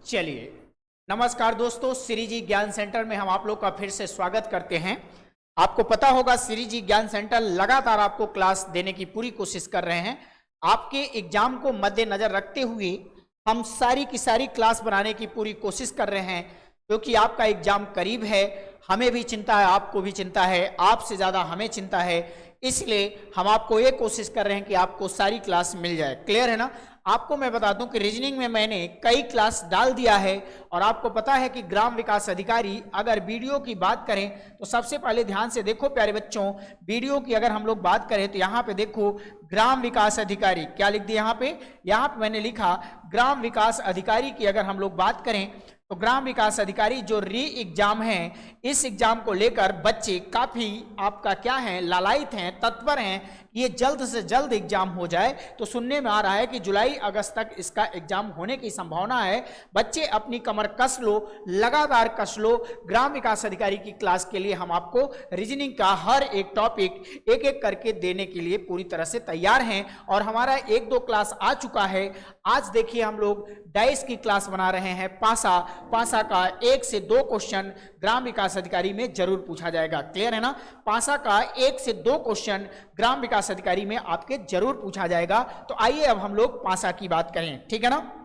चलिए, नमस्कार दोस्तों, श्री जी ज्ञान सेंटर में हम आप लोग का फिर से स्वागत करते हैं। आपको पता होगा श्री जी ज्ञान सेंटर लगातार आपको क्लास देने की पूरी कोशिश कर रहे हैं। आपके एग्जाम को मद्देनजर रखते हुए हम सारी की सारी क्लास बनाने की पूरी कोशिश कर रहे हैं, क्योंकि आपका एग्जाम करीब है। हमें भी चिंता है, आपको भी चिंता है, आपसे ज़्यादा हमें चिंता है। इसलिए हम आपको ये कोशिश कर रहे हैं कि आपको सारी क्लास मिल जाए। क्लियर है ना? आपको मैं बता दूं कि रीजनिंग में मैंने कई क्लास डाल दिया है, और आपको पता है कि ग्राम विकास अधिकारी, अगर वीडियो की बात करें तो सबसे पहले ध्यान से देखो प्यारे बच्चों, वीडियो की अगर हम लोग बात करें तो यहाँ पे देखो ग्राम विकास अधिकारी, क्या लिख दिया यहाँ पे मैंने लिखा ग्राम विकास अधिकारी की अगर हम लोग बात करें तो ग्राम विकास अधिकारी जो री एग्जाम है, इस एग्जाम को लेकर बच्चे काफी आपका क्या है, लालायित हैं, तत्पर हैं, ये जल्द से जल्द एग्जाम हो जाए। तो सुनने में आ रहा है कि जुलाई अगस्त तक इसका एग्जाम होने की संभावना है। बच्चे अपनी कमर कस लो, लगातार कस लो। ग्राम विकास अधिकारी की क्लास के लिए हम आपको रीजनिंग का हर एक टॉपिक एक एक करके देने के लिए पूरी तरह से तैयार हैं, और हमारा एक दो क्लास आ चुका है। आज देखिए हम लोग डाइस की क्लास बना रहे हैं। पासा का 1 से 2 क्वेश्चन ग्राम विकास अधिकारी में जरूर पूछा जाएगा। क्लियर है ना? पासा का 1 से 2 क्वेश्चन ग्राम विकास अधिकारी में आपके जरूर पूछा जाएगा। तो आइए अब हम लोग पासा की बात करें, ठीक है ना?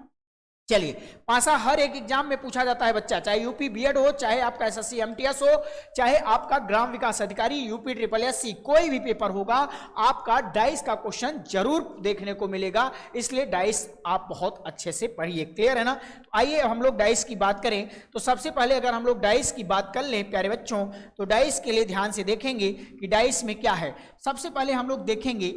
चलिए, पासा हर एक एग्जाम में पूछा जाता है बच्चा, चाहे यूपी बीएड हो, चाहे आपका एसएससी एमटीएस हो, चाहे आपका ग्राम विकास अधिकारी यूपी SSS, कोई भी पेपर होगा, आपका डाइस का क्वेश्चन जरूर देखने को मिलेगा। इसलिए डाइस आप बहुत अच्छे से पढ़िए। क्लियर है ना? तो आइए हम लोग डाइस की बात करें। तो सबसे पहले अगर हम लोग डाइस की बात कर लें प्यारे बच्चों, तो डाइस के लिए ध्यान से देखेंगे कि डाइस में क्या है। सबसे पहले हम लोग देखेंगे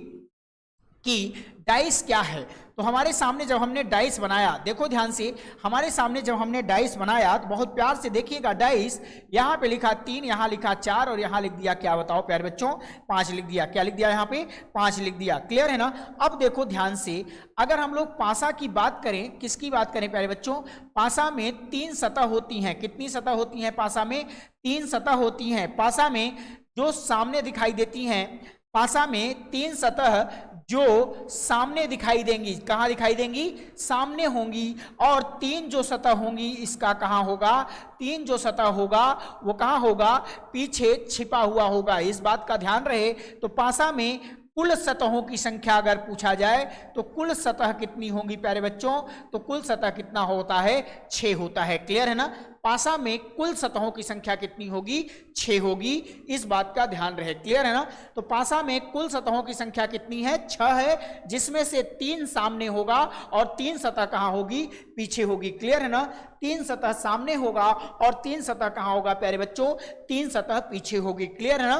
कि डाइस क्या है। तो हमारे सामने जब हमने डाइस बनाया, देखो ध्यान से, हमारे सामने जब हमने डाइस बनाया तो बहुत प्यार से देखिएगा। डाइस यहाँ पे लिखा 3, यहाँ लिखा 4, और यहाँ लिख दिया क्या बताओ प्यारे बच्चों, 5 लिख दिया। क्या लिख दिया? यहाँ पे 5 लिख दिया। क्लियर है ना? अब देखो ध्यान से, अगर हम लोग पासा की बात करें, किसकी बात करें प्यारे बच्चों, पासा में 3 सतह होती हैं। कितनी सतह होती हैं पासा में? 3 सतह होती हैं। पासा में जो सामने दिखाई देती हैं, पासा में 3 सतह जो सामने दिखाई देंगी, कहां दिखाई देंगी? सामने होंगी। और 3 जो सतह होंगी, इसका कहां होगा? 3 जो सतह होगा वो कहां होगा? पीछे छिपा हुआ होगा। इस बात का ध्यान रहे। तो पासा में कुल सतहों की संख्या अगर पूछा जाए तो कुल सतह कितनी होंगी प्यारे बच्चों? तो कुल सतह कितना होता है? 6 होता है। क्लियर है ना? पासा में कुल सतहों की संख्या कितनी होगी? 6 होगी। इस बात का ध्यान रहे। क्लियर है ना? तो पासा में कुल सतहों की संख्या कितनी है? 6 है, जिसमें से 3 सामने होगा और 3 सतह कहां होगी? पीछे होगी। क्लियर है ना? 3 सतह सामने होगा और 3 सतह कहां होगा प्यारे बच्चों? 3 सतह पीछे होगी। क्लियर है ना?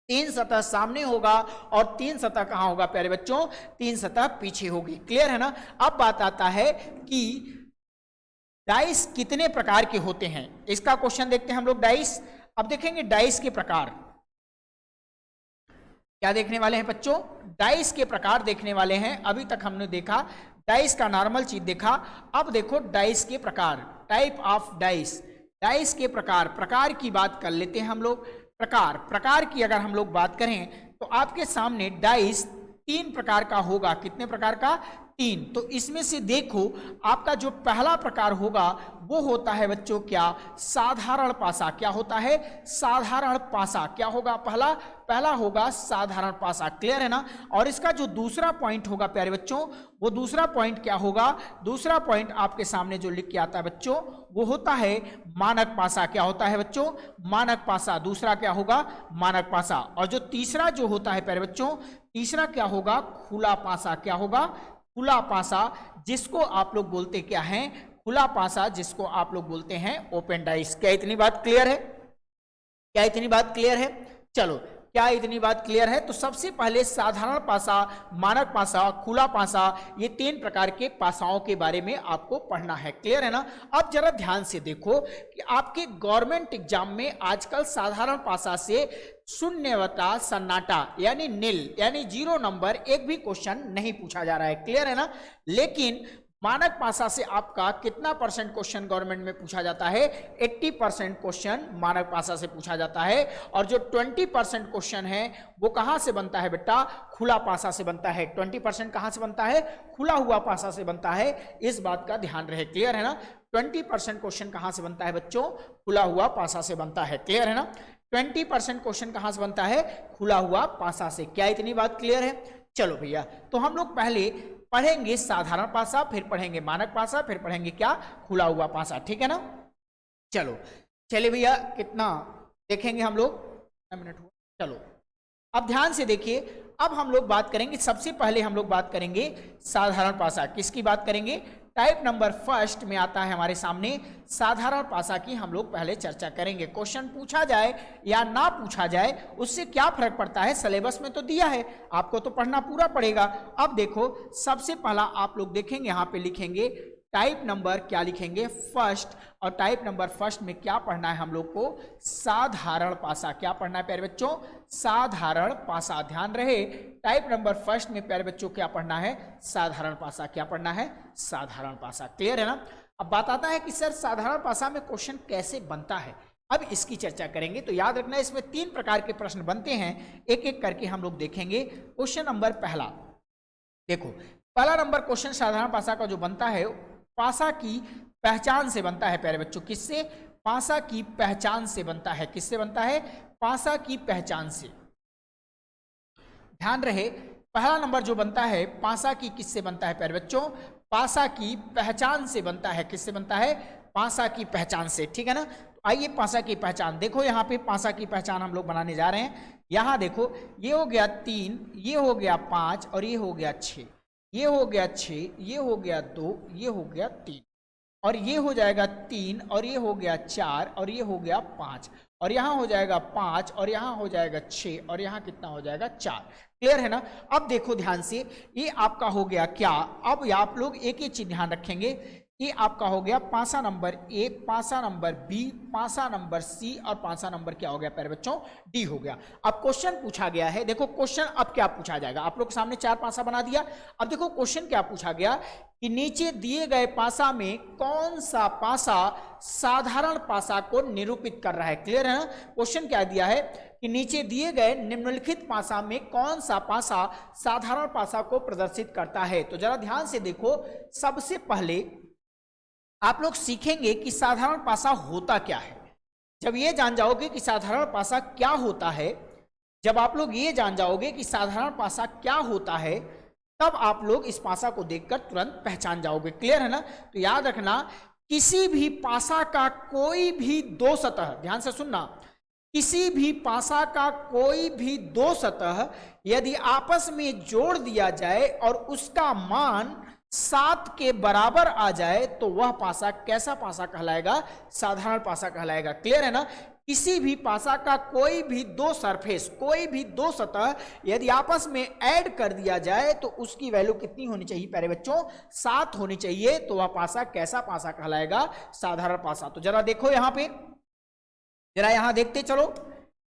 3 सतह सामने होगा और 3 सतह कहां होगा प्यारे बच्चों? 3 सतह पीछे होगी। क्लियर है ना? अब बात आता है कि डाइस कितने प्रकार के होते हैं, इसका क्वेश्चन देखते हैं हम लोग। डाइस, अब देखेंगे डाइस के प्रकार क्या देखने वाले हैं बच्चों? डाइस के प्रकार देखने वाले हैं। अभी तक हमने देखा डाइस का नॉर्मल चीज देखा, अब देखो डाइस के प्रकार, टाइप ऑफ डाइस। डाइस के प्रकार की बात कर लेते हैं हम लोग। प्रकार की अगर हम लोग बात करें तो आपके सामने डाइस 3 प्रकार का होगा। कितने प्रकार का? 3। तो इसमें से देखो आपका जो पहला प्रकार होगा वो होता है बच्चों क्या? साधारण पासा। क्या होता है? साधारण पासा। क्या होगा? पहला होगा साधारण पासा। क्लियर है ना? और इसका जो दूसरा पॉइंट होगा प्यारे बच्चों, वो दूसरा पॉइंट क्या होगा? दूसरा पॉइंट आपके सामने जो लिख के आता है बच्चों, वो होता है मानक पासा। क्या होता है बच्चों? मानक पासा। दूसरा क्या होगा? मानक पासा। और जो तीसरा जो होता है प्यारे बच्चों, तीसरा क्या होगा? खुला पासा। क्या होगा? खुला पासा, जिसको आप लोग बोलते क्या हैं? खुला पासा, जिसको आप लोग बोलते हैं ओपन डाइस। क्या इतनी बात क्लियर है? क्या इतनी बात क्लियर है? चलो, क्या इतनी बात क्लियर है? तो सबसे पहले साधारण पासा, मानक पासा, खुला पासा, ये 3 प्रकार के पासाओं के बारे में आपको पढ़ना है। क्लियर है ना? अब जरा ध्यान से देखो कि आपके गवर्नमेंट एग्जाम में आजकल साधारण पासा से शून्यवता, सन्नाटा, यानी नील, यानी 0 नंबर, एक भी क्वेश्चन नहीं पूछा जा रहा है। क्लियर है ना? लेकिन मानक पासा से आपका कितना परसेंट क्वेश्चन गवर्नमेंट में पूछा जाता है? 80% क्वेश्चन मानक पासा से पूछा जाता है। और जो 20% क्वेश्चन है वो कहां से बनता है बेटा? खुला पासा से बनता है। 20% कहां से बनता है? खुला हुआ पासा से बनता है। इस बात का ध्यान रहे। क्लियर है ना? 20% क्वेश्चन कहां से बनता है बच्चों? खुला हुआ पासा से बनता है। क्लियर है ना? 20% क्वेश्चन कहां से बनता है? खुला हुआ पासा से। क्या इतनी बात क्लियर है? चलो भैया, तो हम लोग पहले पढ़ेंगे साधारण पासा, फिर पढ़ेंगे मानक पासा, फिर पढ़ेंगे क्या? खुला हुआ पासा। ठीक है ना? चलो चलिए भैया, कितना देखेंगे हम लोग? मिनट हुआ। चलो अब ध्यान से देखिए, अब हम लोग बात करेंगे, सबसे पहले हम लोग बात करेंगे साधारण पासा। किसकी बात करेंगे? टाइप नंबर फर्स्ट में आता है हमारे सामने साधारण पासा की हम लोग पहले चर्चा करेंगे। क्वेश्चन पूछा जाए या ना पूछा जाए उससे क्या फर्क पड़ता है? सिलेबस में तो दिया है, आपको तो पढ़ना पूरा पड़ेगा। अब देखो, सबसे पहला आप लोग देखेंगे, यहां पे लिखेंगे टाइप नंबर, क्या लिखेंगे? फर्स्ट। और टाइप नंबर फर्स्ट में क्या पढ़ना है हम लोग को? साधारण पासा। क्या पढ़ना है प्यारे बच्चों? साधारण पासा। ध्यान रहे, टाइप नंबर फर्स्ट में प्यारे बच्चों क्या पढ़ना है? साधारण पासा। क्या पढ़ना है? साधारण पासा। क्लियर है ना? अब बात आता है कि सर साधारण पासा में क्वेश्चन कैसे बनता है, अब इसकी चर्चा करेंगे। तो याद रखना, इसमें 3 प्रकार के प्रश्न बनते हैं, एक एक करके हम लोग देखेंगे। क्वेश्चन नंबर पहला देखो, पहला नंबर क्वेश्चन साधारण पासा का जो बनता है, पासा की पहचान से बनता है प्यारे बच्चों। किससे? पासा की पहचान से बनता है। किससे बनता है? पासा की पहचान से। ध्यान रहे, पहला नंबर जो बनता है पासा की किससे बनता है प्यारे बच्चों? पासा की पहचान से बनता है। किससे बनता है? पासा की पहचान से। ठीक है ना? तो आइए पासा की पहचान देखो, यहाँ पे पासा की पहचान हम लोग बनाने जा रहे हैं। यहाँ देखो, ये हो गया 3, ये हो गया 5 और ये हो गया 6, ये हो गया 6, ये हो गया 2, ये हो गया 3 और ये हो जाएगा 3 और ये हो गया 4 और ये हो गया 5 और यहाँ हो जाएगा 5 और यहाँ हो जाएगा 6 और यहाँ कितना हो जाएगा? 4। क्लियर है ना? अब देखो ध्यान से, ये आपका हो गया क्या? अब आप लोग एक ही चीज ध्यान रखेंगे, ये आपका हो गया पासा नंबर ए, पासा नंबर बी, पासा नंबर सी और पासा नंबर क्या हो गया प्यारे बच्चों? डी हो गया। अब क्वेश्चन पूछा गया है, देखो क्वेश्चन अब क्या पूछा जाएगा, आप लोग के सामने 4 पासा बना दिया। अब देखो क्वेश्चन क्या पूछा गया कि नीचे दिए गए पासा में कौन सा पासा साधारण पासा को निरूपित कर रहा है। क्लियर है ना? क्वेश्चन क्या दिया है कि नीचे दिए गए निम्नलिखित पासा में कौन सा पासा साधारण पासा को प्रदर्शित करता है। तो जरा ध्यान से देखो, सबसे पहले आप लोग सीखेंगे कि साधारण पासा होता क्या है। जब ये जान जाओगे कि साधारण पासा क्या होता है, जब आप लोग ये जान जाओगे कि साधारण पासा क्या होता है, तब आप लोग इस पासा को देखकर तुरंत पहचान जाओगे। क्लियर है ना? तो याद रखना, किसी भी पासा का कोई भी दो सतह, ध्यान से सुनना, किसी भी पासा का कोई भी दो सतह यदि आपस में जोड़ दिया जाए और उसका मान 7 के बराबर आ जाए तो वह पासा कैसा पासा कहलाएगा? साधारण पासा कहलाएगा। क्लियर है ना? किसी भी पासा का कोई भी दो सरफेस, कोई भी दो सतह यदि आपस में ऐड कर दिया जाए तो उसकी वैल्यू कितनी होनी चाहिए प्यारे बच्चों? 7 होनी चाहिए। तो वह पासा कैसा पासा कहलाएगा? साधारण पासा। तो जरा देखो यहां पे, जरा यहां देखते चलो,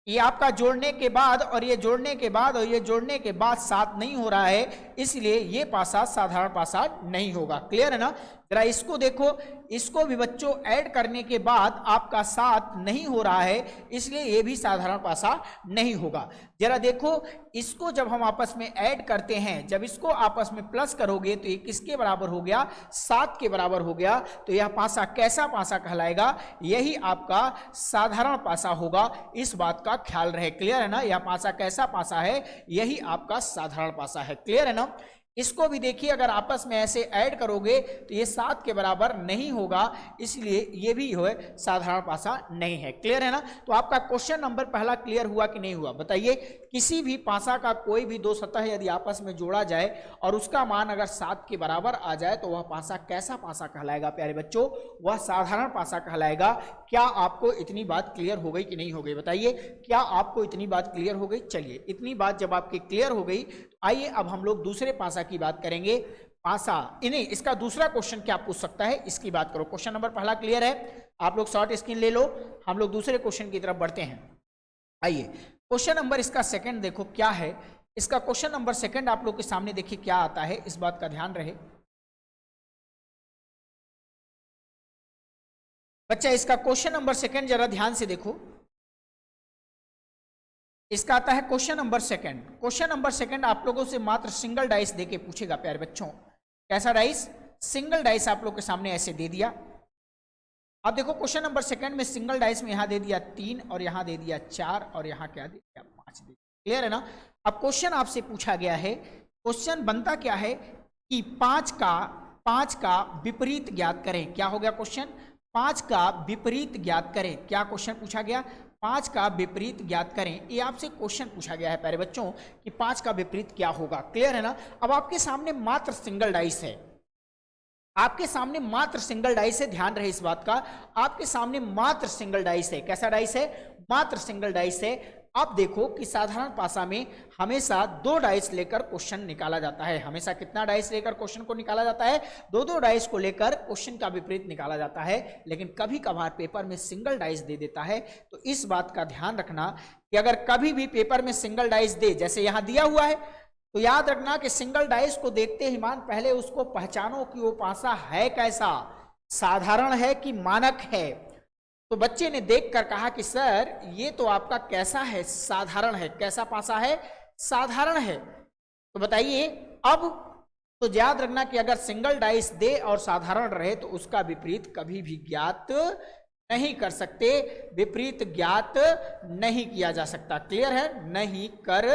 ये आपका जोड़ने के बाद और ये जोड़ने के बाद और ये जोड़ने के बाद 7 नहीं हो रहा है, इसलिए ये पासा साधारण पासा नहीं होगा। क्लियर है ना? जरा इसको देखो, इसको भी बच्चों ऐड करने के बाद आपका 7 नहीं हो रहा है, इसलिए ये भी साधारण पासा नहीं होगा। जरा देखो, इसको जब हम आपस में ऐड करते हैं, जब इसको आपस में प्लस करोगे तो ये किसके बराबर हो गया? 7 के बराबर हो गया। तो यह पासा कैसा पासा कहलाएगा? यही आपका साधारण पासा होगा। इस बात का ख्याल रहे। क्लियर है ना? यह पासा कैसा पासा है? यही आपका साधारण पासा है। क्लियर है ना? इसको भी देखिए, अगर आपस में ऐसे ऐड करोगे तो ये 7 के बराबर नहीं होगा, इसलिए ये भी है साधारण पासा नहीं है। क्लियर है ना? तो आपका क्वेश्चन नंबर पहला क्लियर हुआ कि नहीं हुआ? बताइए, किसी भी पासा का कोई भी दो सतह यदि आपस में जोड़ा जाए और उसका मान अगर 7 के बराबर आ जाए तो वह पासा कैसा पासा कहलाएगा प्यारे बच्चों? वह साधारण पासा कहलाएगा। क्या आपको इतनी बात क्लियर हो गई कि नहीं हो गई? बताइए, क्या आपको इतनी बात क्लियर हो गई? चलिए, इतनी बात जब आपकी क्लियर हो गई, आइए अब हम लोग दूसरे पासा की बात करेंगे। पासा इन्हें, इसका दूसरा क्वेश्चन क्या पूछ सकता है, इसकी बात करो। क्वेश्चन नंबर पहला क्लियर है, आप लोग शॉर्ट स्क्रीन ले लो, हम लोग दूसरे क्वेश्चन की तरफ बढ़ते हैं। आइए, क्वेश्चन नंबर इसका सेकंड देखो क्या है। इसका क्वेश्चन नंबर सेकंड आप लोग के सामने देखिए क्या आता है, इस बात का ध्यान रहे बच्चा। इसका क्वेश्चन नंबर सेकंड जरा ध्यान से देखो, इसका आता है question number second. Question number second आप लोगों से मात्र सिंगल डाइस देके पूछेगा प्यारे बच्चों। कैसा डाइस? सिंगल डाइस आप लोग के सामने ऐसे दे दिया। अब देखो क्वेश्चन नंबर सेकंड में सिंगल डाइस में यहाँ दे दिया 3 और यहाँ दे दिया 4 और यहाँ क्या दे दिया 5 दे। क्लियर है ना। अब क्वेश्चन आपसे पूछा गया है, क्वेश्चन बनता क्या है कि 5 का विपरीत ज्ञात करें। क्या हो गया क्वेश्चन, 5 का विपरीत ज्ञात करें। क्या क्वेश्चन पूछा गया, 5 का विपरीत ज्ञात करें। ये आपसे क्वेश्चन पूछा गया है प्यारे बच्चों कि 5 का विपरीत क्या होगा। क्लियर है ना। अब आपके सामने मात्र सिंगल डाइस है, आपके सामने मात्र सिंगल डाइस है, ध्यान रहे इस बात का, आपके सामने मात्र सिंगल डाइस है। कैसा डाइस है, मात्र सिंगल डाइस है। अब देखो कि साधारण भाषा में हमेशा 2 डाइस लेकर क्वेश्चन निकाला जाता है। हमेशा कितना डाइस लेकर क्वेश्चन को निकाला जाता है, 2 डाइस को लेकर क्वेश्चन का विपरीत निकाला जाता है। लेकिन कभी कभार पेपर में सिंगल डाइस दे देता है, तो इस बात का ध्यान रखना कि अगर कभी भी पेपर में सिंगल डाइस दे, जैसे यहां दिया हुआ है, तो याद रखना कि सिंगल डाइस को देखते ही मान पहले उसको पहचानो कि वो पासा है कैसा, साधारण है कि मानक है। तो बच्चे ने देखकर कहा कि सर ये तो आपका कैसा है, साधारण है। कैसा पासा है, साधारण है। तो बताइए अब, तो याद रखना कि अगर सिंगल डाइस दे और साधारण रहे तो उसका विपरीत कभी भी ज्ञात नहीं कर सकते, विपरीत ज्ञात नहीं किया जा सकता। क्लियर है, नहीं कर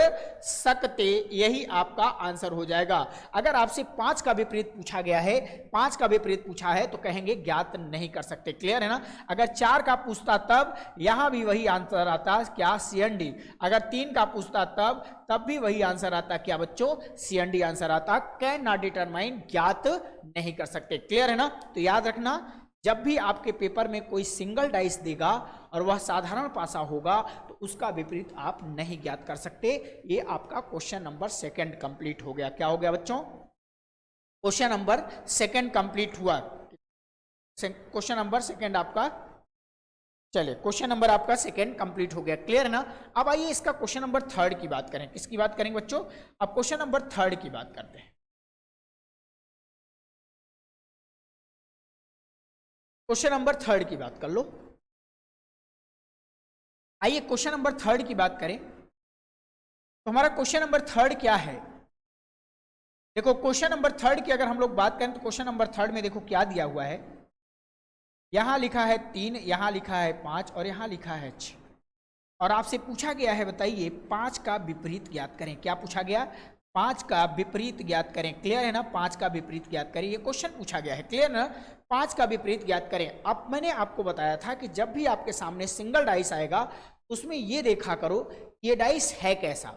सकते, यही आपका आंसर हो जाएगा। अगर आपसे 5 का विपरीत पूछा गया है, 5 का विपरीत पूछा है तो कहेंगे ज्ञात नहीं कर सकते। क्लियर है ना। अगर 4 का पूछता तब यहां भी वही आंसर आता, क्या, CND। अगर 3 का पूछता तब भी वही आंसर आता, क्या बच्चों, CND आंसर आता, कैन नॉट डिटरमाइन, ज्ञात नहीं कर सकते। क्लियर है ना। तो याद रखना, जब भी आपके पेपर में कोई सिंगल डाइस देगा और वह साधारण पासा होगा तो उसका विपरीत आप नहीं ज्ञात कर सकते। ये आपका क्वेश्चन नंबर 2 कंप्लीट हो गया। क्या हो गया बच्चों, क्वेश्चन नंबर 2 कंप्लीट हुआ। क्वेश्चन नंबर 2 आपका, चलिए क्वेश्चन नंबर आपका 2 कंप्लीट हो गया। क्लियर है ना। अब आइए इसका क्वेश्चन नंबर 3 की बात करें। किसकी बात करेंगे बच्चों, अब क्वेश्चन नंबर 3 की बात करते हैं। क्वेश्चन नंबर 3 की बात कर लो। आइए क्वेश्चन नंबर 3 की बात करें तो हमारा क्वेश्चन नंबर 3 क्या है। देखो क्वेश्चन नंबर 3 की अगर हम लोग बात करें तो क्वेश्चन नंबर 3 में देखो क्या दिया हुआ है, यहां लिखा है 3, यहां लिखा है 5 और यहां लिखा है 6 और आपसे पूछा गया है बताइए 5 का विपरीत ज्ञात करें। क्या पूछा गया, 5 का विपरीत ज्ञात करें। क्लियर है ना, 5 का विपरीत ज्ञात करें, ये क्वेश्चन पूछा गया है। क्लियर ना, 5 का विपरीत ज्ञात करें। अब मैंने आपको बताया था कि जब भी आपके सामने सिंगल डाइस आएगा उसमें ये देखा करो ये डाइस है कैसा।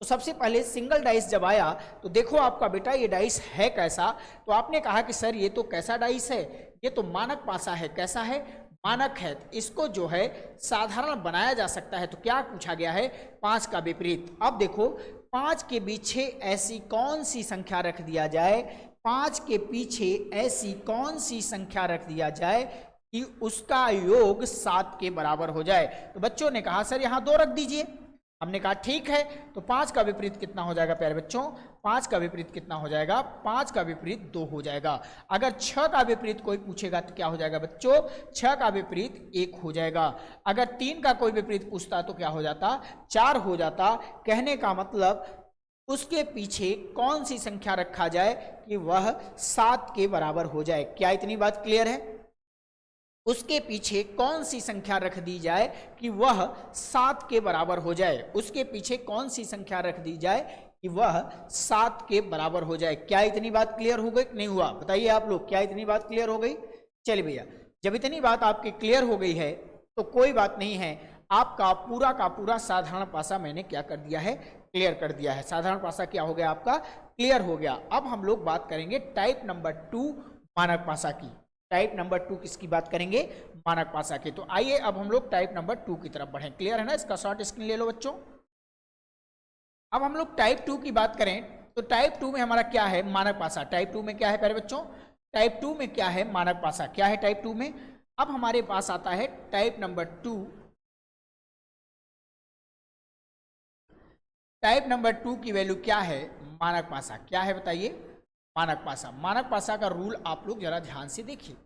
तो सबसे पहले सिंगल डाइस जब आया तो देखो आपका बेटा ये डाइस है कैसा, तो आपने कहा कि सर ये तो कैसा डाइस है, ये तो मानक पासा है। कैसा है, मानक है। इसको जो है साधारण बनाया जा सकता है। तो क्या पूछा गया है, 5 का विपरीत। अब देखो 5 के पीछे ऐसी कौन सी संख्या रख दिया जाए, 5 के पीछे ऐसी कौन सी संख्या रख दिया जाए कि उसका योग 7 के बराबर हो जाए। तो बच्चों ने कहा सर यहाँ 2 रख दीजिए। हमने कहा ठीक है। तो 5 का विपरीत कितना हो जाएगा प्यारे बच्चों, 5 का विपरीत कितना हो जाएगा, 5 का विपरीत 2 हो जाएगा। अगर 6 का विपरीत कोई पूछेगा तो क्या हो जाएगा बच्चों, 6 का विपरीत 1 हो जाएगा। अगर 3 का कोई विपरीत पूछता तो क्या हो जाता, 4 हो जाता। कहने का मतलब उसके पीछे कौन सी संख्या रखा जाए कि वह 7 के बराबर हो जाए। क्या इतनी बात क्लियर है, उसके पीछे कौन सी संख्या रख दी जाए कि वह 7 के बराबर हो जाए, उसके पीछे कौन सी संख्या रख दी जाए कि वह 7 के बराबर हो जाए। क्या इतनी बात क्लियर हो गई, नहीं हुआ, बताइए आप लोग, क्या इतनी बात क्लियर हो गई। चलिए भैया, जब इतनी बात आपकी क्लियर हो गई है तो कोई बात नहीं है, आपका पूरा का पूरा साधारण पासा मैंने क्या कर दिया है, क्लियर कर दिया है। साधारण पासा क्या हो गया आपका, क्लियर हो गया। अब हम लोग बात करेंगे टाइप नंबर 2 मानक पासा की। टाइप नंबर 2 किसकी बात करेंगे, मानक पासा की। तो आइए अब हम लोग टाइप नंबर 2 की तरफ बढ़ें। क्लियर है ना, इसका शॉर्ट स्क्रीन ले लो बच्चों। अब हम लोग टाइप 2 की बात करें तो टाइप 2 में हमारा क्या है, मानक पासा। टाइप 2 में क्या है प्यारे बच्चों, टाइप 2 में क्या है, मानक पासा। क्या है टाइप 2 में, अब हमारे पास आता है टाइप नंबर 2। टाइप नंबर 2 की वैल्यू क्या है, मानक पासा। क्या है बताइए, मानक पासा। मानक पासा का रूल आप लोग जरा ध्यान से देखिए।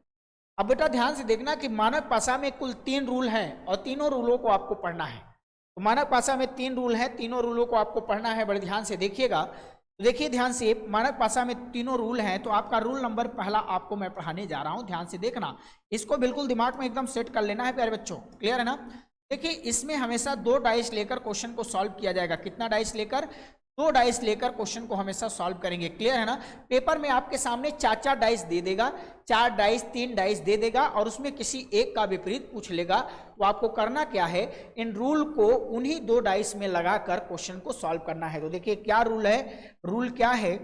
अब बेटा ध्यान से देखना कि मानक पासा में कुल 3 रूल हैं और तीनों रूलों को आपको पढ़ना है। तो मानक पासा में 3 रूल हैं, तीनों रूलों को आपको पढ़ना है, बड़े ध्यान से देखिएगा। तो देखिए ध्यान से, मानक भाषा में तीनों रूल हैं, तो आपका रूल नंबर पहला आपको मैं पढ़ाने जा रहा हूं, ध्यान से देखना, इसको बिल्कुल दिमाग में एकदम सेट कर लेना है प्यारे बच्चों, क्लियर है ना। देखिए इसमें हमेशा 2 डाइस लेकर क्वेश्चन को सॉल्व किया जाएगा। कितना डाइस लेकर? 2 डाइस लेकर क्वेश्चन को हमेशा सॉल्व करेंगे, क्लियर है ना। पेपर में आपके सामने 4 डाइस दे देगा, 4 डाइस 3 डाइस दे देगा और उसमें किसी एक का विपरीत पूछ लेगा। तो आपको करना क्या है, इन रूल को उन्हीं 2 डाइस में लगाकर क्वेश्चन को सॉल्व करना है। तो देखिए क्या रूल है, रूल क्या है,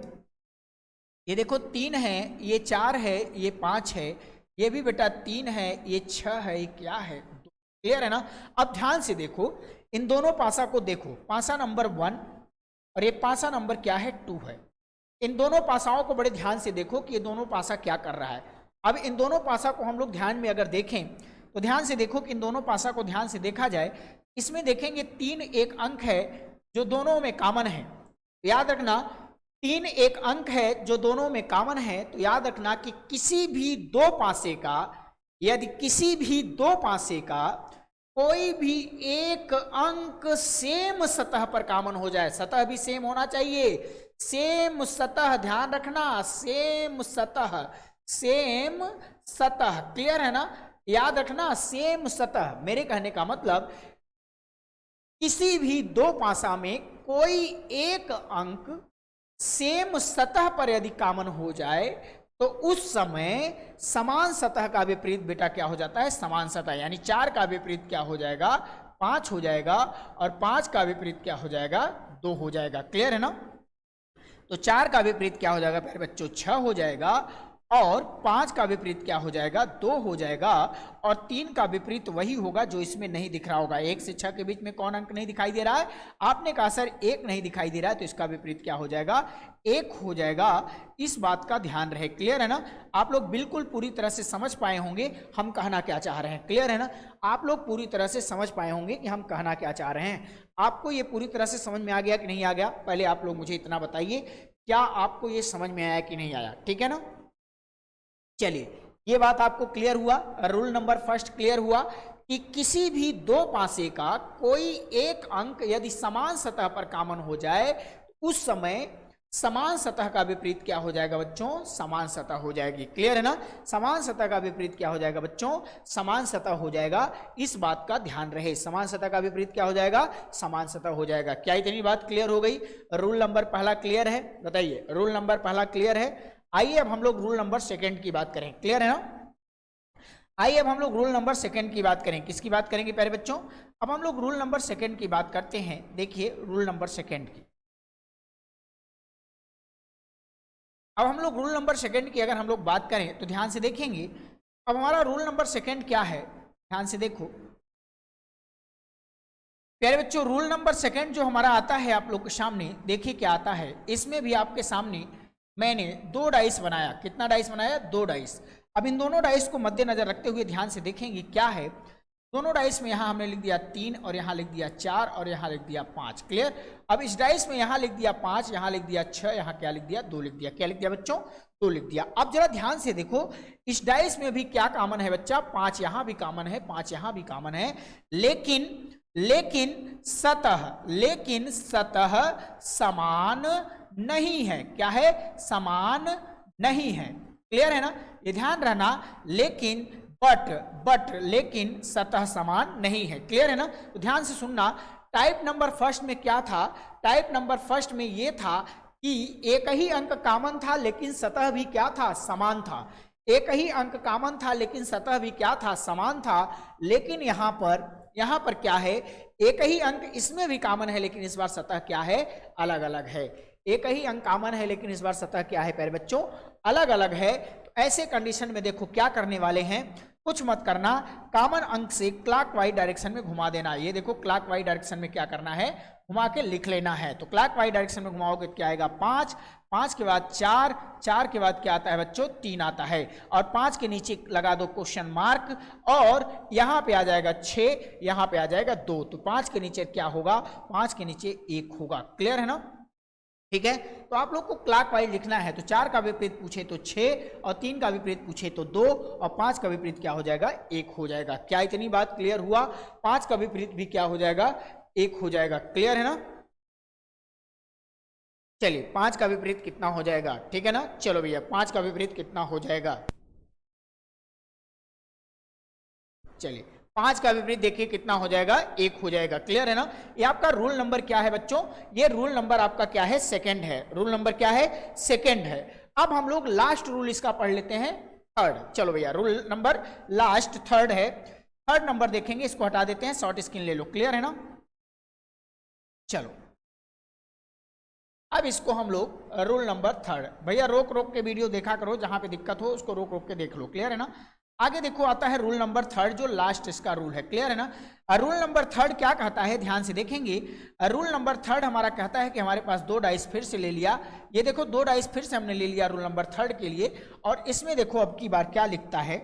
ये देखो 3 है, ये 4 है, ये 5 है, ये भी बेटा 3 है, ये 6 है, ये क्या है, क्लियर है ना। अब ध्यान से देखो, इन दोनों पासा को देखो, पासा नंबर 1 और ये पासा नंबर क्या है, 2 है। इन दोनों पासाओं को बड़े ध्यान से देखो कि ये दोनों पासा क्या कर रहा है। अब इन दोनों पासा को हम लोग ध्यान में अगर देखें तो ध्यान से देखो कि इन दोनों पासा को ध्यान से देखा जाए, इसमें देखेंगे 3 एक अंक है जो दोनों में कॉमन है। याद रखना 3 एक अंक है जो दोनों में कॉमन है। तो याद रखना कि किसी भी 2 पासे का, यदि किसी भी 2 पासे का कोई भी एक अंक सेम सतह पर कॉमन हो जाए, सतह भी सेम होना चाहिए, सेम सतह, ध्यान रखना, सेम सतह, सेम सतह, क्लियर है ना, याद रखना सेम सतह। मेरे कहने का मतलब किसी भी 2 पासा में कोई एक अंक सेम सतह पर यदि कॉमन हो जाए तो उस समय समान सतह का विपरीत बेटा क्या हो जाता है, समान सतह, यानी 4 का विपरीत क्या हो जाएगा, 5 हो जाएगा और 5 का विपरीत क्या हो जाएगा, 2 हो जाएगा, क्लियर है ना। तो 4 का विपरीत क्या हो जाएगा प्यारे बच्चों, 6 हो जाएगा और 5 का विपरीत क्या हो जाएगा, 2 हो जाएगा और 3 का विपरीत वही होगा जो इसमें नहीं दिख रहा होगा। 1 से 6 के बीच में कौन अंक नहीं दिखाई दे रहा है, आपने कहा सर 1 नहीं दिखाई दे रहा है, तो इसका विपरीत क्या हो जाएगा, 1 हो जाएगा। इस बात का ध्यान रहे, क्लियर है ना। आप लोग बिल्कुल पूरी तरह से समझ पाए होंगे हम कहना क्या चाह रहे हैं, क्लियर है ना। आप लोग पूरी तरह से समझ पाए होंगे कि हम कहना क्या चाह रहे हैं। आपको ये पूरी तरह से समझ में आ गया कि नहीं आ गया, पहले आप लोग मुझे इतना बताइए, क्या आपको ये समझ में आया कि नहीं आया, ठीक है ना। चलिए ये बात आपको क्लियर हुआ, रूल नंबर फर्स्ट क्लियर हुआ कि किसी भी 2 पासे का कोई एक अंक यदि समान सतह पर कॉमन हो जाए उस समय समान सतह का विपरीत क्या हो जाएगा बच्चों, समान सतह हो जाएगी, क्लियर है ना। समान सतह का विपरीत क्या हो जाएगा बच्चों, समान सतह हो जाएगा। इस बात का ध्यान रहे, समान सतह का विपरीत क्या हो जाएगा, समान सतह हो जाएगा। क्या इतनी बात क्लियर हो गई, रूल नंबर पहला क्लियर है, बताइए, रूल नंबर पहला क्लियर है। आइए अब हम लोग रूल नंबर सेकंड की बात करें, क्लियर है ना। आइए अब हम लोग रूल नंबर सेकंड की बात करें, किसकी बात करेंगे प्यारे बच्चों, अब हम लोग रूल नंबर सेकंड की बात करते हैं। देखिए रूल नंबर सेकंड की, अब हम लोग रूल नंबर सेकंड की अगर हम लोग बात करें तो ध्यान से देखेंगे। अब हमारा रूल नंबर सेकंड क्या है, ध्यान से देखो प्यारे बच्चों, रूल नंबर सेकंड जो हमारा आता है आप लोग के सामने, देखिए क्या आता है। इसमें भी आपके सामने मैंने 2 डाइस बनाया, कितना डाइस बनाया, 2 डाइस। अब इन दोनों डाइस को मद्देनजर रखते हुए ध्यान से देखेंगे क्या है। दोनों डाइस में यहाँ हमने लिख दिया 3 और यहाँ लिख दिया 4 और यहाँ लिख दिया 5, क्लियर। अब इस डाइस में यहाँ लिख दिया 5, यहाँ लिख दिया 6, यहाँ क्या लिख दिया, 2 लिख दिया। क्या लिख दिया बच्चों, 2 लिख दिया। अब जरा ध्यान से देखो, इस डाइस में भी क्या कॉमन है बच्चा, 5 यहाँ भी कॉमन है, 5 यहाँ भी कॉमन है, लेकिन सतह समान नहीं है। क्या है, समान नहीं है, क्लियर है ना, ये ध्यान रहना। लेकिन लेकिन सतह समान नहीं है, क्लियर है ना। तो ध्यान से सुनना, टाइप नंबर फर्स्ट में क्या था, टाइप नंबर फर्स्ट में ये था कि एक ही अंक कॉमन था लेकिन सतह भी क्या था, समान था। एक ही अंक कॉमन था लेकिन सतह भी क्या था, समान था। लेकिन यहाँ पर क्या है, एक ही अंक इसमें भी कॉमन है लेकिन इस बार सतह क्या है, अलग अलग है। एक ही अंक कॉमन है लेकिन इस बार सतह क्या है प्यारे बच्चों, अलग अलग है। तो ऐसे कंडीशन में देखो क्या करने वाले हैं, कुछ मत करना, कॉमन अंक से क्लॉकवाइज डायरेक्शन में घुमा देना। ये देखो क्लॉकवाइज डायरेक्शन में क्या करना है, घुमा के लिख लेना है। तो क्लॉकवाइज डायरेक्शन में घुमाओगे क्या आएगा, 5, 5 के बाद 4, 4 के बाद क्या आता है बच्चों, 3 आता है। और 5 के नीचे लगा दो क्वेश्चन मार्क और यहाँ पे आ जाएगा 6, यहाँ पे आ जाएगा 2। तो 5 के नीचे क्या होगा, 5 के नीचे 1 होगा, क्लियर है ना। ठीक है, तो आप लोग को क्लॉकवाइज लिखना है। तो 4 का विपरीत पूछे तो 6 और 3 का विपरीत पूछे तो 2 और 5 का विपरीत क्या हो जाएगा, 1 हो जाएगा। क्या इतनी बात क्लियर हुआ, 5 का विपरीत भी क्या हो जाएगा, 1 हो जाएगा, क्लियर है ना। चलिए 5 का विपरीत कितना हो जाएगा, ठीक है ना। चलो भैया 5 का विपरीत कितना हो जाएगा, चलिए 5 का विपरीत देखिए कितना हो जाएगा, 1 हो जाएगा। क्लियर है ना। ये आपका रूल नंबर क्या है बच्चों, ये रूल नंबर आपका क्या है, सेकंड है। रूल नंबर क्या है, सेकंड है। अब हम लोग लास्ट रूल इसका पढ़ लेते हैं, थर्ड। चलो भैया रूल नंबर लास्ट थर्ड है, थर्ड नंबर देखेंगे, इसको हटा देते हैं, शॉर्ट स्क्रीन ले लो। क्लियर है ना। चलो अब इसको हम लोग रूल नंबर थर्ड, भैया रोक रोक के वीडियो देखा करो, जहां पे दिक्कत हो उसको रोक रोक के देख लो। क्लियर है ना। आगे देखो आता है रूल नंबर थर्ड, जो लास्ट इसका रूल है। क्लियर है ना। रूल नंबर थर्ड क्या कहता है, ध्यान से देखेंगे। रूल नंबर थर्ड हमारा कहता है कि हमारे पास 2 डाइस फिर से ले लिया, ये देखो 2 डाइस फिर से हमने ले लिया रूल नंबर थर्ड के लिए। और इसमें देखो अब की बार क्या लिखता है,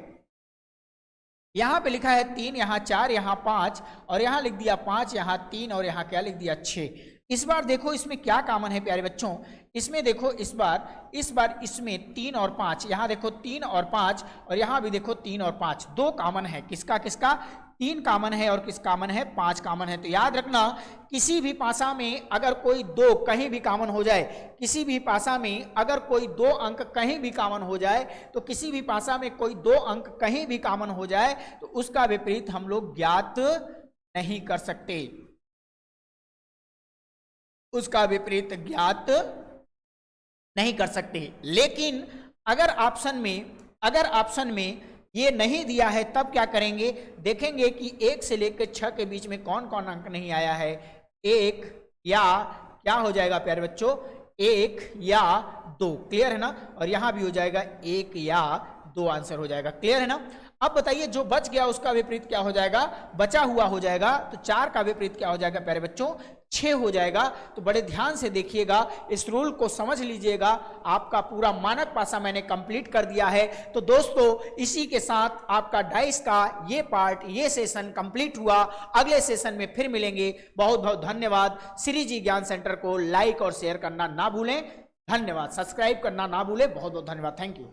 यहां पे लिखा है 3, यहां 4, यहां 5, और यहां लिख दिया 5, यहां 3, और यहां क्या लिख दिया 6। इस बार देखो इसमें क्या कॉमन है प्यारे बच्चों, इसमें देखो इस बार इसमें 3 और 5, यहां देखो 3 और 5, और यहां भी देखो 3 और 5, 2 कॉमन है। किसका किसका, 3 कॉमन है और किस कॉमन है, 5 कॉमन है। तो याद रखना किसी भी पासा में अगर कोई 2 कहीं भी कॉमन हो जाए, किसी भी पासा में अगर कोई 2 अंक कहीं भी कॉमन हो जाए, तो किसी भी पासा में कोई 2 अंक कहीं भी कॉमन हो जाए तो उसका विपरीत हम लोग ज्ञात नहीं कर सकते, उसका विपरीत ज्ञात नहीं कर सकते। लेकिन अगर ऑप्शन में ये नहीं दिया है तब क्या करेंगे, देखेंगे कि 1 से लेकर 6 के बीच में कौन कौन अंक नहीं आया है। 1 या क्या हो जाएगा प्यारे बच्चों, 1 या 2। क्लियर है ना। और यहां भी हो जाएगा 1 या 2 आंसर हो जाएगा। क्लियर है ना। अब बताइए जो बच गया उसका विपरीत क्या हो जाएगा, बचा हुआ हो जाएगा। तो 4 का विपरीत क्या हो जाएगा प्यारे बच्चों, 6 हो जाएगा। तो बड़े ध्यान से देखिएगा, इस रूल को समझ लीजिएगा। आपका पूरा मानक पासा मैंने कंप्लीट कर दिया है। तो दोस्तों इसी के साथ आपका डाइस का ये पार्ट, ये सेशन कंप्लीट हुआ। अगले सेशन में फिर मिलेंगे। बहुत बहुत धन्यवाद। श्री जी ज्ञान सेंटर को लाइक और शेयर करना ना भूलें। धन्यवाद। सब्सक्राइब करना ना भूलें। बहुत बहुत धन्यवाद। Thank you.